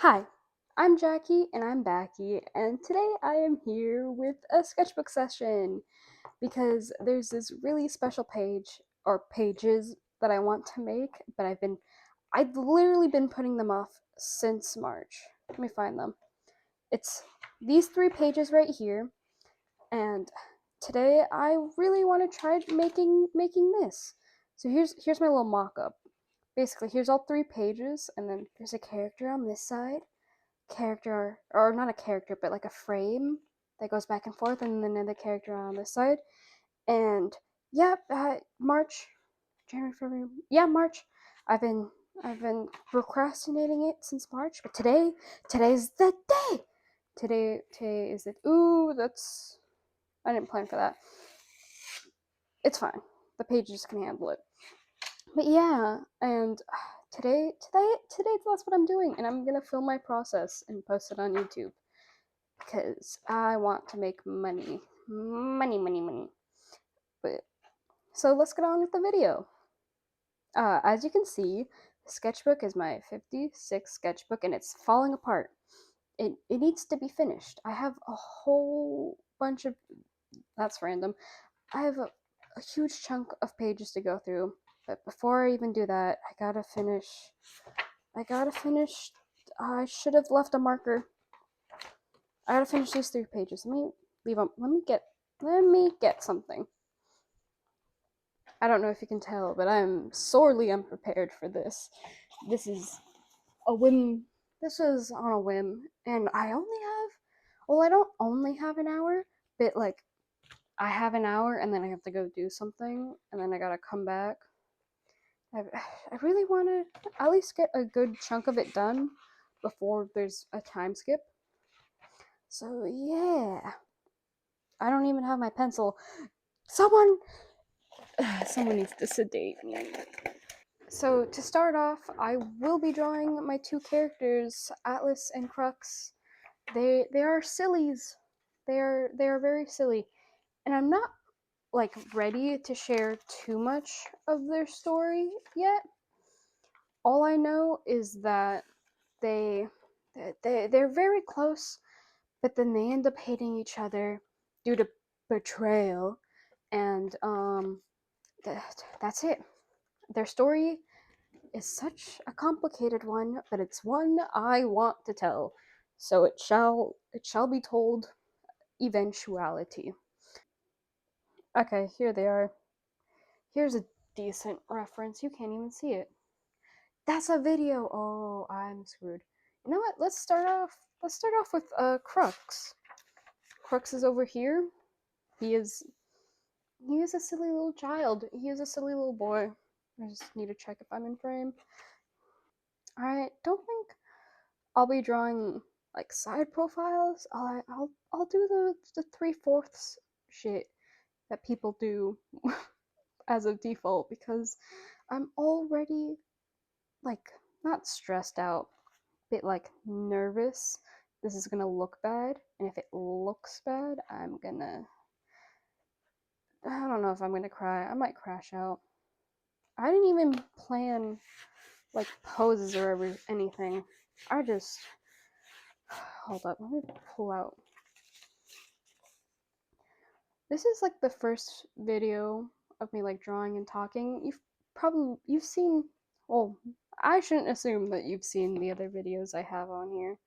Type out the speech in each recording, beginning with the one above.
Hi, I'm Jackie and I'm Backy, and today I am here with a sketchbook session because there's this really special page or pages that I want to make, but I've literally been putting them off since March. Let me find them. It's these three pages right here, and today I really want to try making this. So here's my little mock-up. Basically, here's all three pages, and then there's a character on this side, character, or not a character, but like a frame that goes back and forth, and then another character on this side. And yeah, March, January, February, yeah, March. I've been I've been procrastinating it since March, but today's the day. Today is it? Ooh, that's I didn't plan for that. It's fine. The pages can handle it. But yeah, and today that's what I'm doing, and I'm gonna film my process and post it on YouTube because I want to make money. Money. But so let's get on with the video. As you can see, the sketchbook is my 56th sketchbook and it's falling apart. It needs to be finished. I have a whole bunch of that's random. I have a huge chunk of pages to go through. But before I even do that, I gotta finish. I should have left a marker. I gotta finish these three pages. Let me leave them. Let me get something. I don't know if you can tell, but I'm sorely unprepared for this. This is a whim. This is on a whim, and I don't only have an hour, but like, I have an hour and then I have to go do something, and then I gotta come back. I, I really want to at least get a good chunk of it done before there's a time skip. So, yeah. I don't even have my pencil. Someone. Someone needs to sedate me. So to start off, I will be drawing my two characters, Atlas and Crux. They are sillies. They are very silly, and I'm not like ready to share too much of their story yet. All I know is that they they're very close, but then they end up hating each other due to betrayal, and that's it. Their story is such a complicated one, but it's one I want to tell. So it shall be told eventuality. Okay, here they are. Here's a decent reference. You can't even see it. That's a video. Oh, I'm screwed. You know what? Let's start off with Crux. Crux is over here. He is he is a silly little child. He is a silly little boy. I just need to check if I'm in frame. I don't think I'll be drawing like side profiles. I'll do the 3/4 shit that people do as a default because I'm already like not stressed out, but like nervous. This is gonna look bad, and if it looks bad, I don't know if I'm gonna cry. I might crash out. I didn't even plan like poses or anything. I just hold up. Let me pull out. This is like the first video of me like drawing and talking. You've seen, well, I shouldn't assume that you've seen the other videos I have on here.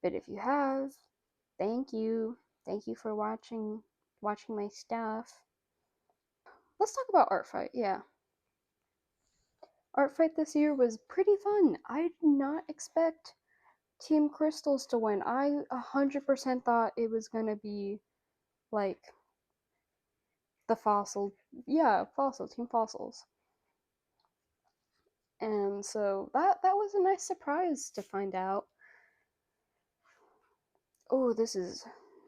But if you have, thank you. Thank you for watching my stuff. Let's talk about Art Fight. Yeah. Art Fight this year was pretty fun. I did not expect Team Crystals to win. I 100% thought it was going to be like the Fossil. Yeah, Fossil, Team Fossils. And so that was a nice surprise to find out. Oh, this is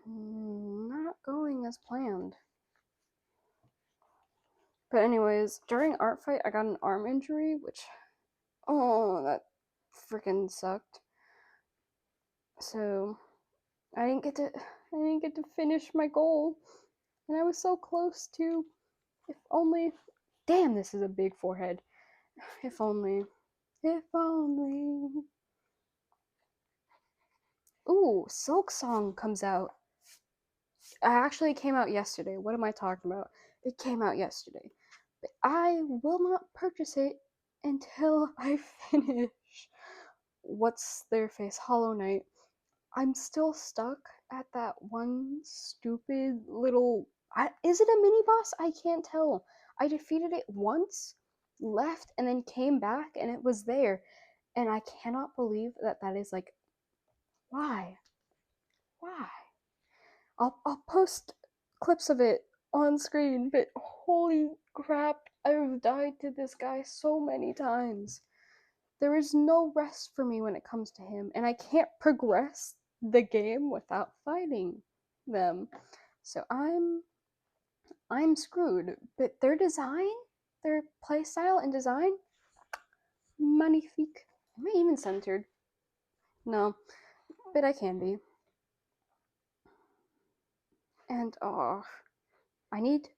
not going as planned. But anyways, during Art Fight, I got an arm injury, which that freaking sucked. So I didn't get to finish my goal, and I was so close to. If only. Damn, this is a big forehead. If only. If only. Ooh, Silk Song comes out. It actually came out yesterday. What am I talking about? It came out yesterday. But I will not purchase it until I finish what's their face, Hollow Knight. I'm still stuck at that one stupid little. Is it a mini boss? I can't tell. I defeated it once, left, and then came back, and it was there. And I cannot believe that that is like. Why? Why? I'll post clips of it on screen, but holy crap, I've died to this guy so many times. There is no rest for me when it comes to him, and I can't progress the game without fighting them. So I'm screwed. But their design, their playstyle and design, magnifique. Am I even centered? No, but I can be. And I need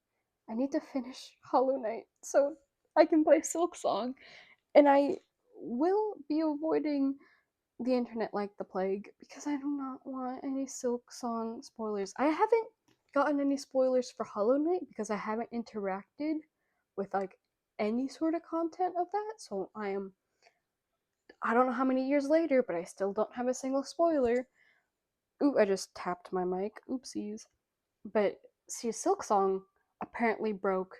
I need to finish Hollow Knight so I can play Silk Song. And I will be avoiding the internet like the plague because I do not want any Silk Song spoilers. I haven't gotten any spoilers for Hollow Knight because I haven't interacted with like any sort of content of that. So I don't know how many years later, but I still don't have a single spoiler. Ooh, I just tapped my mic. Oopsies. But see, Silk Song apparently broke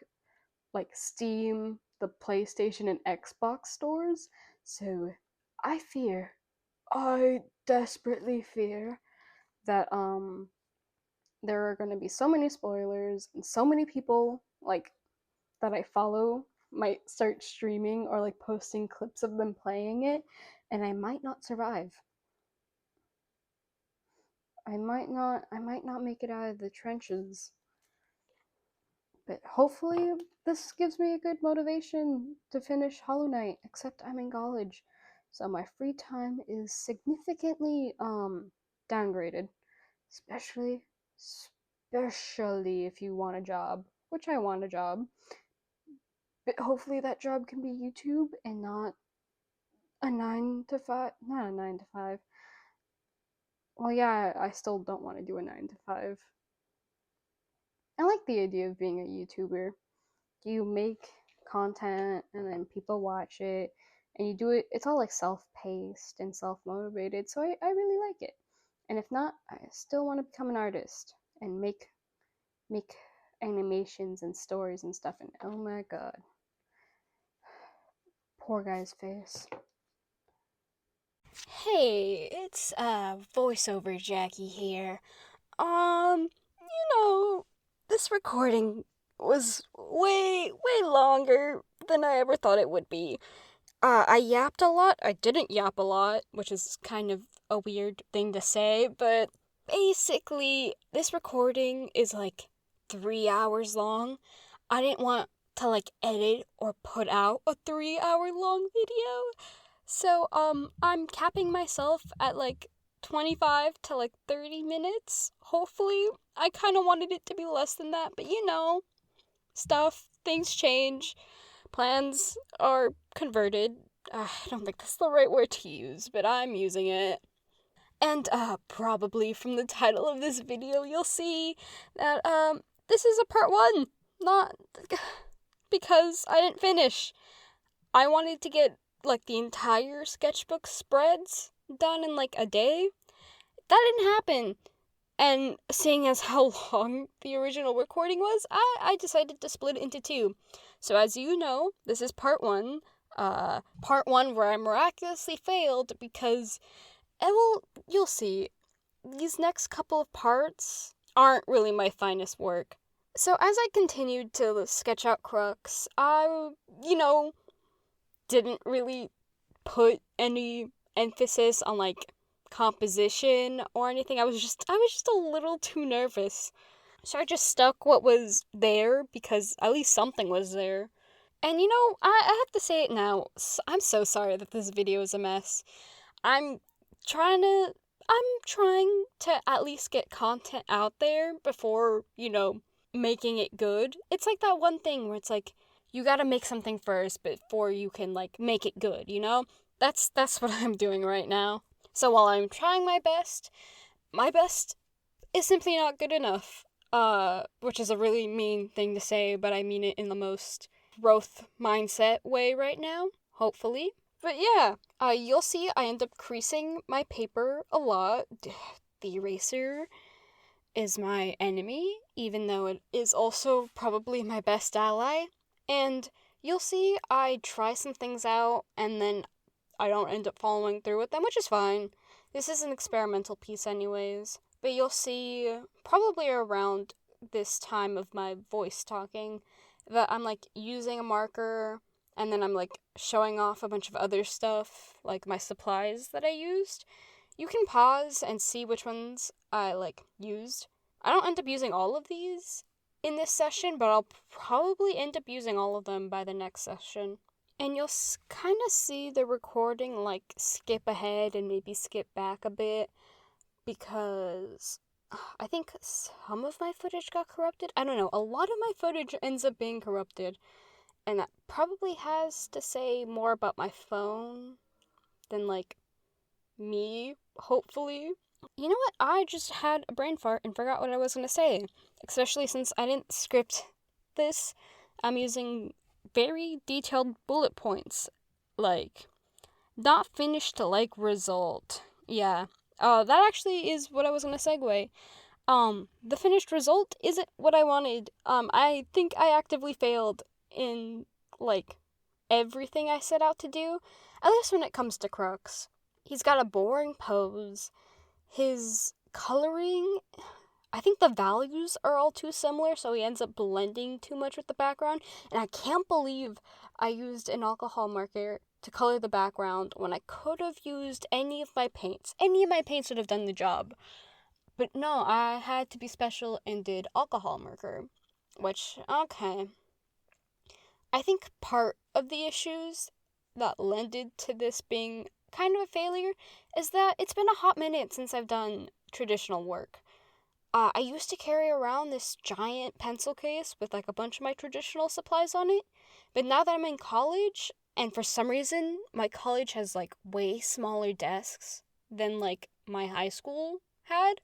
like Steam, the PlayStation, and Xbox stores. So I desperately fear that there are going to be so many spoilers and so many people like that I follow might start streaming or like posting clips of them playing it, and I might not survive. I might not make it out of the trenches. But hopefully this gives me a good motivation to finish Hollow Knight, except I'm in college. So my free time is significantly downgraded. Especially especially if you want a job, which I want a job. But hopefully that job can be YouTube and not a 9 to 5, not a 9 to 5. Well, yeah, I still don't want to do a 9 to 5. I like the idea of being a YouTuber. You make content and then people watch it and you do it, it's all like self-paced and self-motivated, so I really like it. And if not, I still want to become an artist and make animations and stories and stuff, and oh my god, poor guy's face. Hey, it's voiceover Jackie here. This recording was way longer than I ever thought it would be. I yapped a lot. I didn't yap a lot, which is kind of a weird thing to say, but basically, this recording is like 3 hours long. I didn't want to like edit or put out a 3 hour long video. So, I'm capping myself at like 25 to like 30 minutes. Hopefully, I kind of wanted it to be less than that, but things change, plans are converted. I don't think that's the right word to use, but I'm using it. And, probably from the title of this video, you'll see that, this is a part one. Not because I didn't finish. I wanted to get like the entire sketchbook spreads done in like a day. That didn't happen. And seeing as how long the original recording was, I decided to split it into two. So as you know, this is part one. Part one where I miraculously failed because, well, you'll see. These next couple of parts aren't really my finest work. So as I continued to sketch out Crux, I didn't really put any emphasis on like composition or anything. I was just a little too nervous. So I just stuck what was there because at least something was there. And I have to say it now. I'm so sorry that this video is a mess. I'm trying to I'm trying to at least get content out there before, making it good. It's like that one thing where it's like you got to make something first before you can like make it good, you know? That's what I'm doing right now. So while I'm trying my best is simply not good enough. Which is a really mean thing to say, but I mean it in the most growth mindset way right now, hopefully. But yeah, you'll see I end up creasing my paper a lot. The eraser is my enemy, even though it is also probably my best ally. And you'll see I try some things out and then I don't end up following through with them, which is fine. This is an experimental piece, anyways. But you'll see probably around this time of my voice talking that I'm like using a marker and then I'm like showing off a bunch of other stuff, like my supplies that I used. You can pause and see which ones I like used. I don't end up using all of these in this session, but I'll probably end up using all of them by the next session. And you'll kind of see the recording like skip ahead and maybe skip back a bit because I think some of my footage got corrupted. I don't know. A lot of my footage ends up being corrupted. And that probably has to say more about my phone than like me, hopefully. You know what? I just had a brain fart and forgot what I was going to say. Especially since I didn't script this. I'm using very detailed bullet points. Like, not finished to like result. Yeah. That actually is what I was going to segue. The finished result isn't what I wanted. I think I actively failed in, like, everything I set out to do. At least when it comes to Crooks. He's got a boring pose. His coloring, I think the values are all too similar, so he ends up blending too much with the background. And I can't believe I used an alcohol marker to color the background when I could have used any of my paints. Any of my paints would have done the job. But no, I had to be special and did alcohol marker. Which, okay. I think part of the issues that lended to this being kind of a failure is that it's been a hot minute since I've done traditional work. I used to carry around this giant pencil case with like a bunch of my traditional supplies on it, but now that I'm in college, and for some reason my college has like way smaller desks than like my high school had,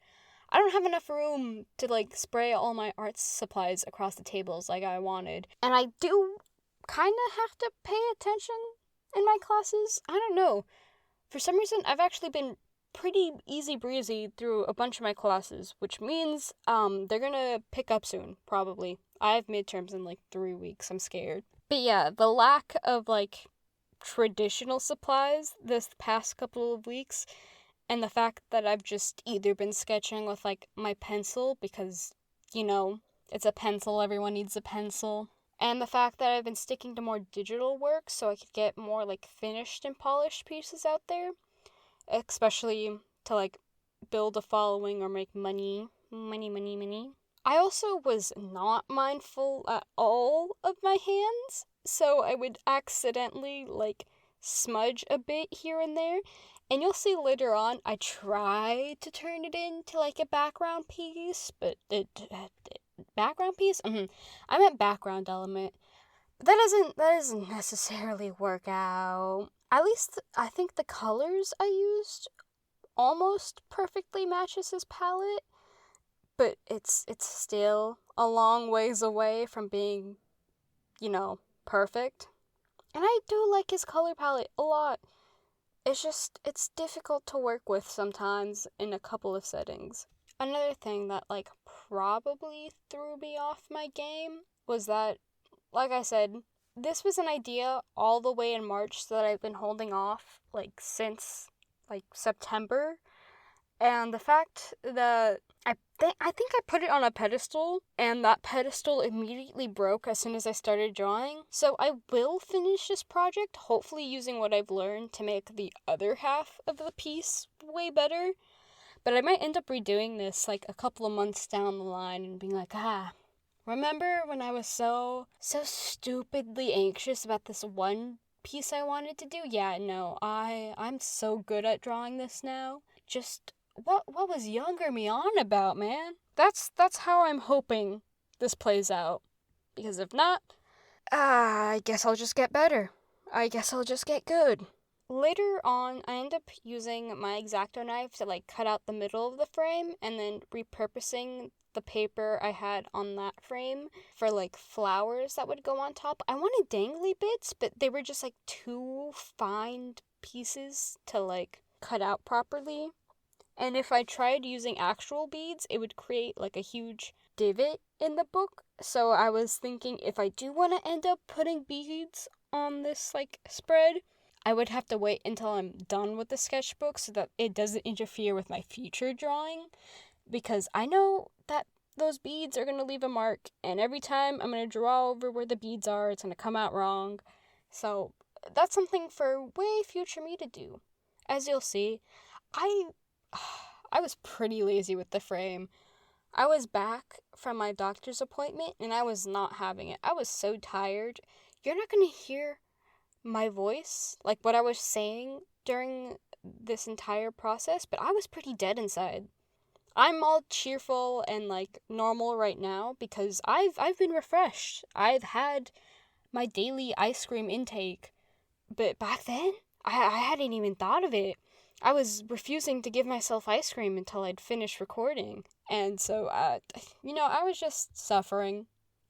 I don't have enough room to like spray all my art supplies across the tables like I wanted. And I do kind of have to pay attention in my classes. I don't know. For some reason, I've actually been pretty easy breezy through a bunch of my classes, which means they're gonna pick up soon, probably. I have midterms in like 3 weeks. I'm scared. But yeah, the lack of like traditional supplies this past couple of weeks, and the fact that I've just either been sketching with like my pencil because, you know, it's a pencil, everyone needs a pencil. And the fact that I've been sticking to more digital work so I could get more like finished and polished pieces out there, especially to like build a following or make money. Money. I also was not mindful at all of my hands, so I would accidentally like smudge a bit here and there. And you'll see later on, I tried to turn it into like a background piece, but background piece? I meant background element. But that doesn't necessarily work out. At least I think the colors I used almost perfectly matches his palette, but it's still a long ways away from being, you know, perfect. And I do like his color palette a lot. It's difficult to work with sometimes in a couple of settings. Another thing that, like, probably threw me off my game was that, like I said, this was an idea all the way in March that I've been holding off, like, since, like, September. And the fact that I think I put it on a pedestal, and that pedestal immediately broke as soon as I started drawing. So I will finish this project, hopefully using what I've learned to make the other half of the piece way better. But I might end up redoing this like a couple of months down the line and being like, remember when I was so stupidly anxious about this one piece I wanted to do? Yeah, no, I'm so good at drawing this now. Just what was younger me on about, man? That's how I'm hoping this plays out. Because if not, I guess I'll just get better. I guess I'll just get good. later on, I end up using my X-Acto knife to like cut out the middle of the frame and then repurposing the paper I had on that frame for like flowers that would go on top. I wanted dangly bits, but they were just like too fine pieces to like cut out properly. And if I tried using actual beads, it would create like a huge divot in the book. So I was thinking if I do want to end up putting beads on this like spread, I would have to wait until I'm done with the sketchbook so that it doesn't interfere with my future drawing, because I know that those beads are going to leave a mark, and every time I'm going to draw over where the beads are, it's going to come out wrong. So that's something for way future me to do. As you'll see, I I was pretty lazy with the frame. I was back from my doctor's appointment and I was not having it. I was so tired. You're not going to hear my voice, like what I was saying during this entire process, but I was pretty dead inside. I'm all cheerful and like normal right now because I've been refreshed. I've had my daily ice cream intake, but back then I hadn't even thought of it. I was refusing to give myself ice cream until I'd finished recording. And so, I was just suffering.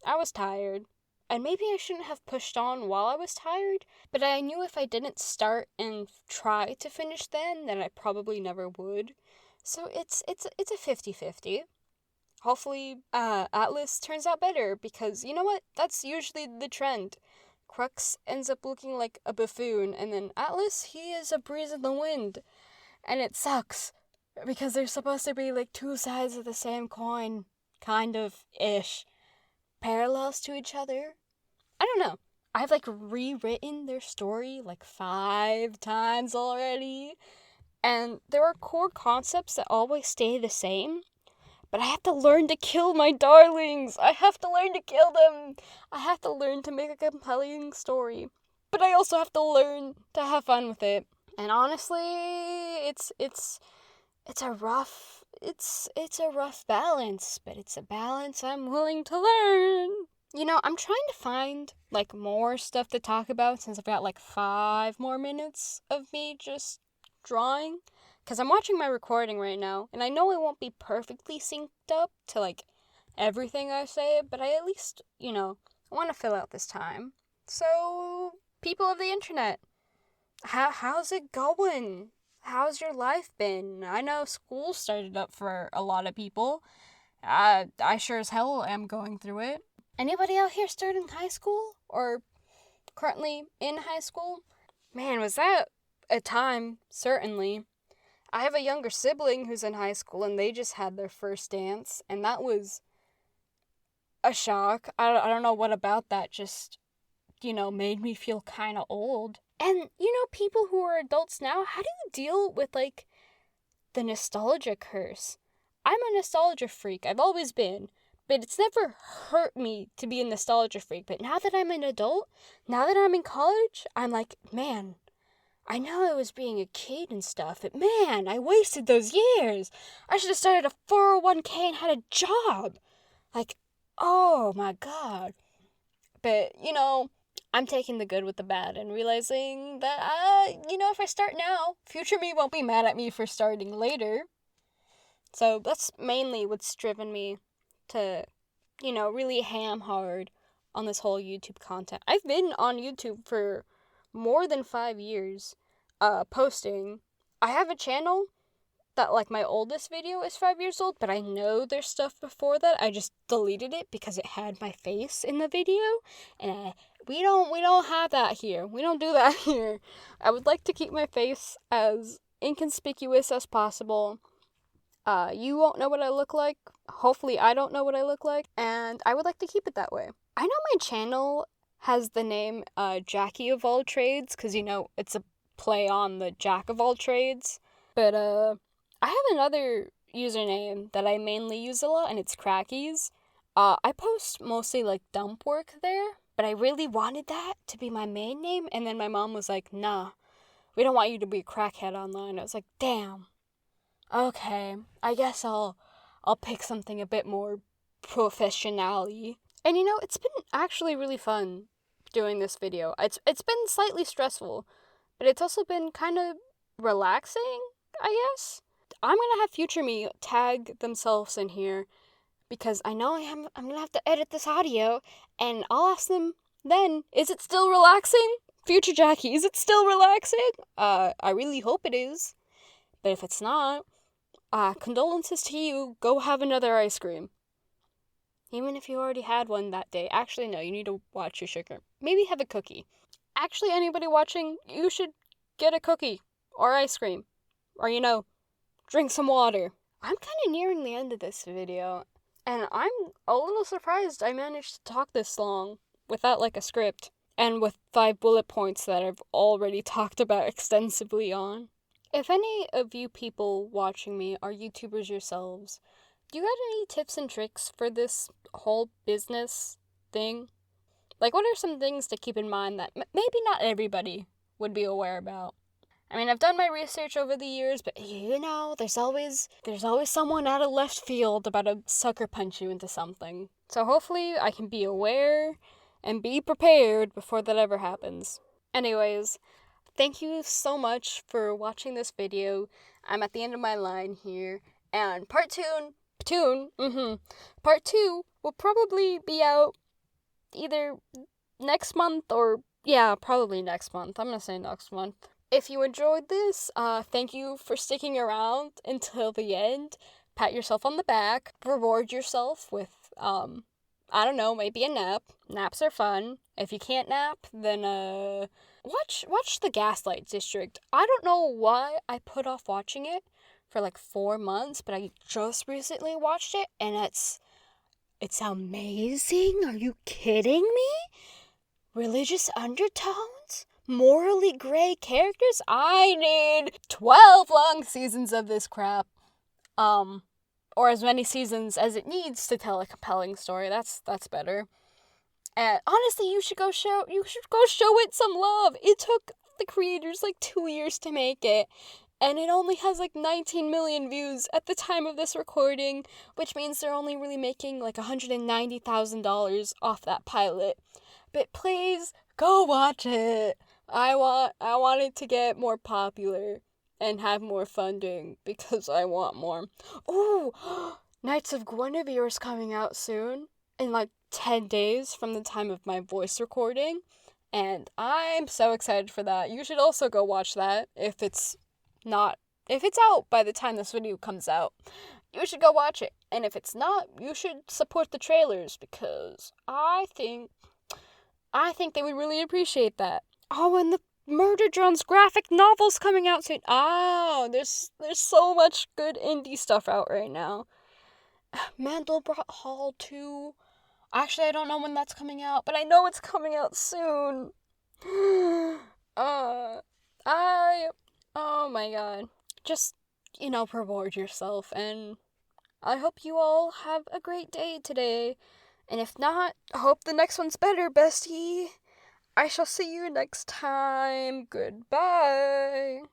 I was tired. And maybe I shouldn't have pushed on while I was tired, but I knew if I didn't start and try to finish then I probably never would. So it's a 50-50. Hopefully, Atlas turns out better, because you know what? That's usually the trend. Crux ends up looking like a buffoon, and then Atlas, he is a breeze in the wind. And it sucks, because they're supposed to be like two sides of the same coin, kind of ish, parallels to each other. I don't know. I've like rewritten their story like 5 times already, and there are core concepts that always stay the same. But I have to learn to kill my darlings. I have to learn to kill them. I have to learn to make a compelling story. But I also have to learn to have fun with it. And honestly, it's a rough balance, but it's a balance I'm willing to learn. I'm trying to find like more stuff to talk about since I've got like 5 more minutes of me just drawing. Because I'm watching my recording right now, and I know it won't be perfectly synced up to like everything I say, but I at least, I want to fill out this time. So, people of the internet, how's it going? How's your life been? I know school started up for a lot of people. I sure as hell am going through it. Anybody out here starting high school or currently in high school? Man, was that a time, certainly. I have a younger sibling who's in high school, and they just had their first dance, and that was a shock. I don't know what about that just, made me feel kind of old. And, people who are adults now, how do you deal with, like, the nostalgia curse? I'm a nostalgia freak. I've always been. But it's never hurt me to be a nostalgia freak. But now that I'm an adult, now that I'm in college, I'm like, man, I know I was being a kid and stuff, but man, I wasted those years. I should have started a 401k and had a job. Like, oh my god. But, I'm taking the good with the bad and realizing that, if I start now, future me won't be mad at me for starting later. So that's mainly what's driven me to, really ham hard on this whole YouTube content. I've been on YouTube for more than 5 years, posting. I have a channel that, like, my oldest video is 5 years old, but I know there's stuff before that. I just deleted it because it had my face in the video, and we don't have that here. We don't do that here. I would like to keep my face as inconspicuous as possible. You won't know what I look like. Hopefully I don't know what I look like, and I would like to keep it that way. I know my channel has the name Jackie of all trades, because it's a play on the jack of all trades. But I have another username that I mainly use a lot, and it's Crackies. I post mostly like dump work there, but I really wanted that to be my main name, and then my mom was like, nah, we don't want you to be a crackhead online. I was like, damn. Okay, I guess I'll pick something a bit more professional-y. And it's been actually really fun doing this video. It's been slightly stressful, but it's also been kind of relaxing, I guess. I'm gonna have future me tag themselves in here because I know I'm gonna have to edit this audio, and I'll ask them then, is it still relaxing? Future Jackie, is it still relaxing? I really hope it is. But if it's not, condolences to you. Go have another ice cream. Even if you already had one that day. Actually, no, you need to watch your sugar. Maybe have a cookie. Actually, anybody watching, you should get a cookie or ice cream. Or, drink some water. I'm kind of nearing the end of this video, and I'm a little surprised I managed to talk this long without like a script and with 5 bullet points that I've already talked about extensively on. If any of you people watching me are YouTubers yourselves, do you got any tips and tricks for this whole business thing? Like, what are some things to keep in mind that maybe not everybody would be aware about? I mean, I've done my research over the years, but there's always someone out of left field about to sucker punch you into something. So hopefully I can be aware and be prepared before that ever happens. Anyways, thank you so much for watching this video. I'm at the end of my line here, and part two will probably be out either next month or, yeah, probably next month. I'm gonna say next month. If you enjoyed this, thank you for sticking around until the end. Pat yourself on the back. Reward yourself with, I don't know, maybe a nap. Naps are fun. If you can't nap, then, watch The Gaslight District. I don't know why I put off watching it for like 4 months, but I just recently watched it, and it's amazing. Are you kidding me? Religious undertones? Morally gray characters? I need 12 long seasons of this crap. Or as many seasons as it needs to tell a compelling story. That's better. And honestly, you should go show it some love. It took the creators like 2 years to make it, and it only has like 19 million views at the time of this recording, which means they're only really making like $190,000 off that pilot. But please go watch it. I want it to get more popular and have more funding because I want more. Ooh, Knights of Guinevere is coming out soon in like 10 days from the time of my voice recording, and I'm so excited for that. You should also go watch that if it's out by the time this video comes out. You should go watch it. And if it's not, you should support the trailers because I think they would really appreciate that. Oh, and the Murder Drones graphic novel's coming out soon. Oh, there's so much good indie stuff out right now. Mandelbrot Hall 2. Actually, I don't know when that's coming out, but I know it's coming out soon. Oh my god. Just, reward yourself, and I hope you all have a great day today. And if not, I hope the next one's better, bestie. I shall see you next time. Goodbye.